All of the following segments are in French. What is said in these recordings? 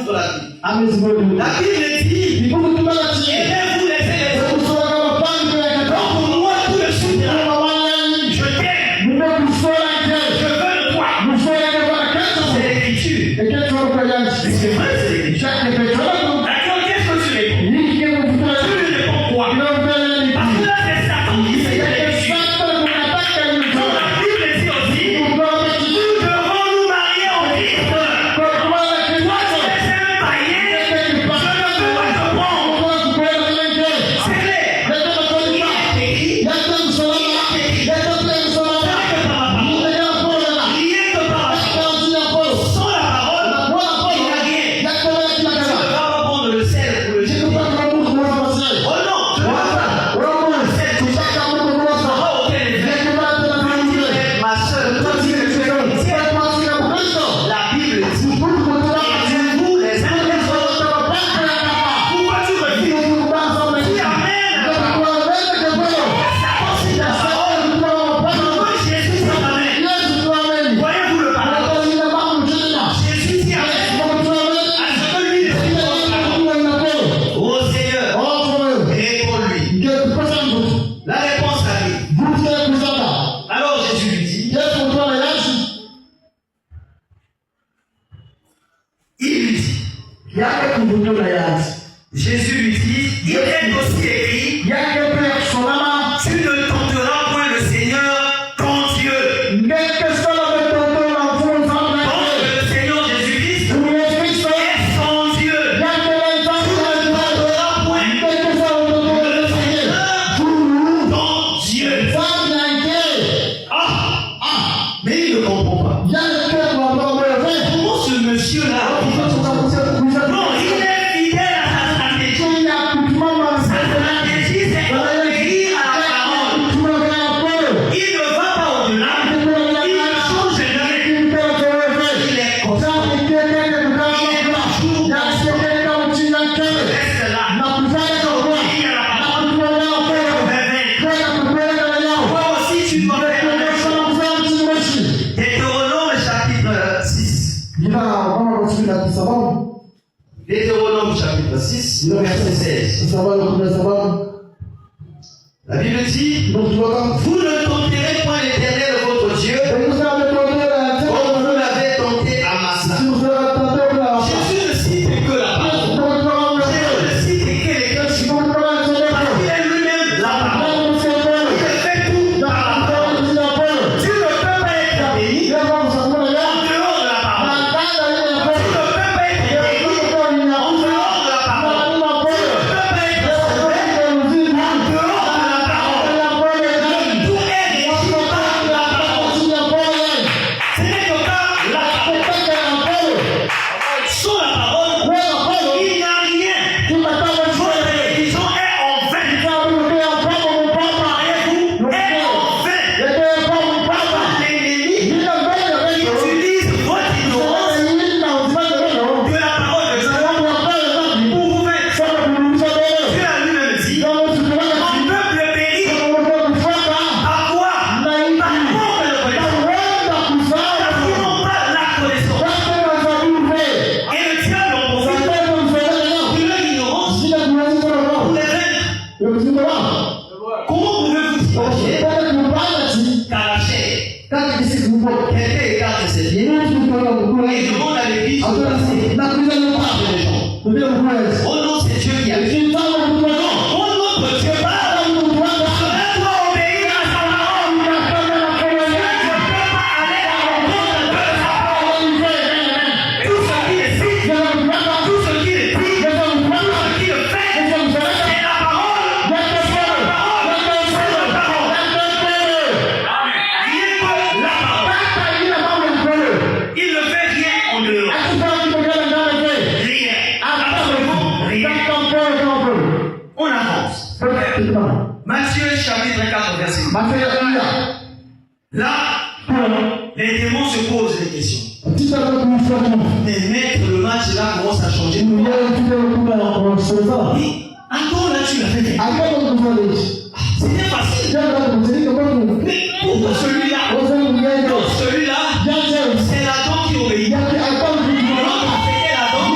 contre la Bible. La Bible dit, aimez-vous les uns les autres. Donc pour moi, tout le suite là, je t'aime. Je veux le toi. C'est l'écriture. Mais c'est vrai, c'est l'écriture. D'accord, qu'est-ce que tu réponds? Tu réponds quoi? Parce que là, c'est Satan qui fait l'écriture. Donc la Bible dit aussi, nous devons nous marier au Christ. Toi, tu es un païen, je ne peux pas te prendre. C'est clair. Il est écrit, rien que par la parole. Sans la parole, il n'y a rien. Je ne vais pas prendre le sel pour le jeter. Oh non, je ne vais pas prendre le sel pour ma soeur, toi tu es chrétien. La Bible dit, aimez-vous les uns les autres. Pourquoi tu me dis? Oui, amen. Ça consiste à la parole. Pourquoi Jésus dit amen? Voyez-vous le parole? Jésus dit amen. À ce que lui répond. Oh Seigneur, réponds-lui. La réponse arrive. Alors Jésus lui dit, Jésus lui dit, il est aussi écrit, tu ne tenteras point le Seigneur ton Dieu. Donc le Seigneur Jésus-Christ est son Dieu. Tu ne tenteras point le Seigneur ton Dieu. Mais il ne comprend pas. Comment ce monsieur-là, non, il est fidèle à sa stratégie. Sa stratégie, c'est obéir à la parole. Il ne va pas au-delà. Il ne change jamais. Il est constant. Il est toujours constant. Reste là. Obéis à la parole. Toi aussi, tu dois faire la même chose. Deutéronome chapitre 6. Deutéronome chapitre 6, le verset 16. La Bible dit, vous ne tenterez point l'Éternel votre Dieu, comme vous l'avez tenté à Massa. Jésus ne cite que la parole. Jésus ne cite que l'écriture. Parce qu'il est lui-même la parole. Il fait tout dans la parole. Tu ne peux pas être béni en dehors de la parole. Tu ne peux pas être béni en dehors de la parole. Tu ne peux pas être sauvé en dehors de la parole. Tout est régi par la parole. Ce n'est que par la parole. Sans la parole, il n'y a rien. Votre religion est en vain. Mariez-vous est en vain. L'ennemi utilise votre ignorance de la parole de Dieu pour vous faire. Dieu a lui-même dit, mon peuple périt à quoi? Par manque de connaissance. Parce qu'ils n'ont pas la connaissance. Et le diable en profite de leur ignorance pour les vaincre. Comment pouvez-vous imaginer qu'à la chair, quelqu'un écarte ses pieds et demande à l'église de passer par les gens? Oh non, c'est Dieu qui a fait. Non, oh notre Dieu parle. Je dois obéir à sa parole. Je ne peux pas aller à l'encontre de sa parole. Tout ce qui est dit, tout ce qui est dit, tout ce qui est fait, c'est la parole. C'est la parole. C'est la parole. Rien que la parole. Il ne fait rien en dehors. Rien. Absolument rien. On avance. Matthieu chapitre 4, verset 1. Là, les démons se posent des questions. Mais maître, le match là commence à changer. Encore là, tu l'as fait. C'était facile. Mais pourquoi celui-là? Non, celui-là, c'est l'Adam qui obéit. L'autre, c'était l'Adam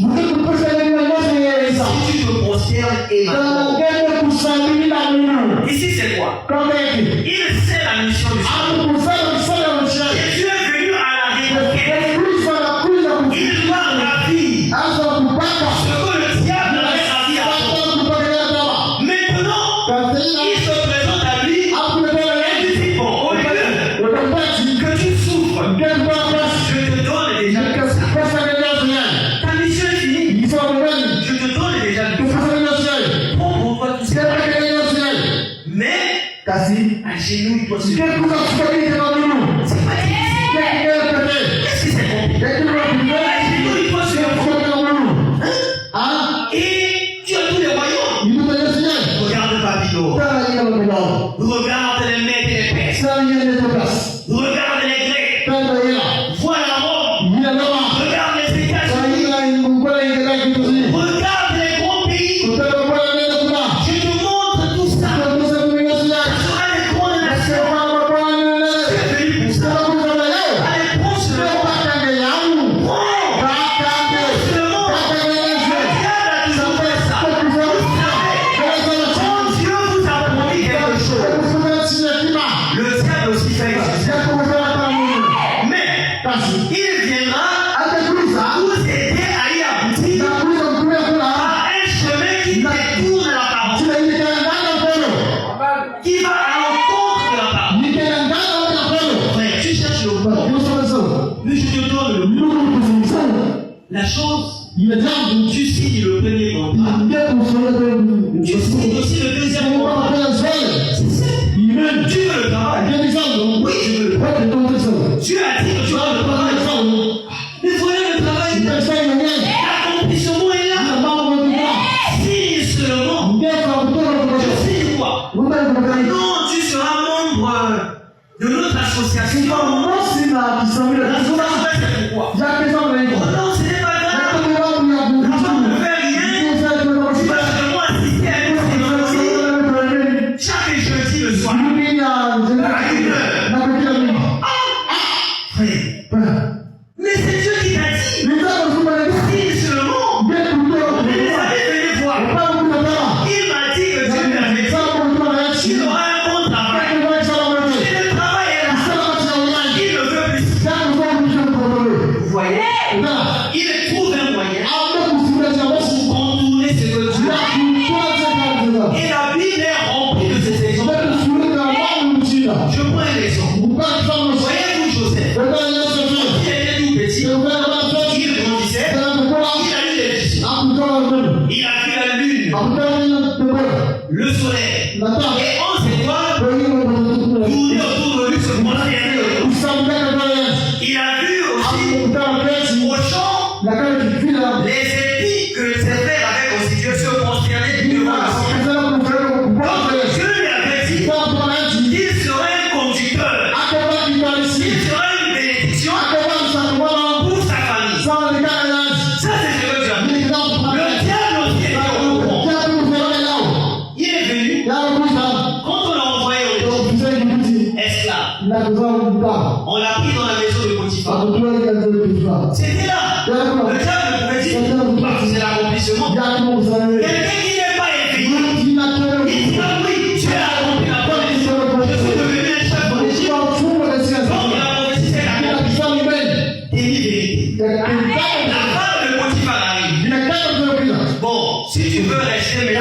Si tu te prosternes et maintenant. Ici c'est quoi? Il sait la mission du Seigneur. Jésus est venu à la reconquête. Il va ravir ce que le diable avait ravi à toi. Maintenant, il se présente à lui et lui dit, bon, au lieu que tu souffres, je te donne déjà le ça. Ta mission est finie. Je te donne déjà le ça. Pourquoi tout ça? Mais, agenouille-toi sur lui. C'est pas difficile. Est-ce que c'est compliqué? Agenouille-toi sur lui. Et tu as tous les royaumes. Regarde Babylone. Regarde les Mèdes et les Perses. Regarde les Grecs. Voilà Rome. Regarde les États-Unis. Regarde les grands pays. Je te montre tout ça. Ce sera les grandes nations. Tu es venu pour ça. Allez, prends sur le monde. Prends sur le monde. Le diable a toujours fait ça. Vous savez, quand Dieu vous a promis quelque chose, le diable aussi fait ça. Mais il viendra vous aider à y aboutir à un chemin qui détourne la parole, qui va à l'encontre de la parole. Frère, tu cherches le bon, mais je te donne le bon. La chose, tu signes le premier contrat, tu signes aussi le deuxième contrat. C'est ça. Tu veux le travail? Oui, je veux le travail. Tu as dit que tu as le travail. Mais voilà le travail. L'accomplissement est là. Signe seulement. Je signe quoi? Non, tu seras membre de notre association. L'association, c'est pourquoi? Oh non, ce n'est pas grave. Là-bas, on ne fait rien. Tu vas seulement assister à une cérémonie chaque jeudi le soir. À 1h. Frère. Mais c'est Dieu qui t'a dit. Signe seulement. Mais les amis, venez voir. Il m'a dit que Dieu m'avait dit qu'il aura un bon travail. Et le travail est là. Il ne veut plus. Vous voyez? Il trouve un moyen pour contourner ce que Dieu a dit. Et la Bible est remplie de ces exemples. Je prends un exemple. Voyez-vous Joseph? Il était tout petit. Il grandissait. Il a eu des visions. Il a vu la lune, le soleil, et 11 étoiles tourner autour de lui se prosterner. Il a vu aussi au champ les épis que ses frères avaient constitués se prosterner devant lui. Donc Dieu lui avait dit qu'il serait un conducteur, il serait une bénédiction pour sa famille. Ça c'est ce que Dieu a dit. Le diable aussi était au courant. Il est venu, quand on l'a envoyé au esclave, on l'a pris dans la maison de Potiphar. C'était là. Le diable pouvait dire, c'est l'accomplissement. Quelqu'un qui n'est pas éveillé, il dit, ah oui, tu as accompli la bonne. Je suis devenu un chef en Égypte. Donc la prophétie c'est accomplie. Et la femme de Potiphar arrive. Bon, si tu veux rester, mais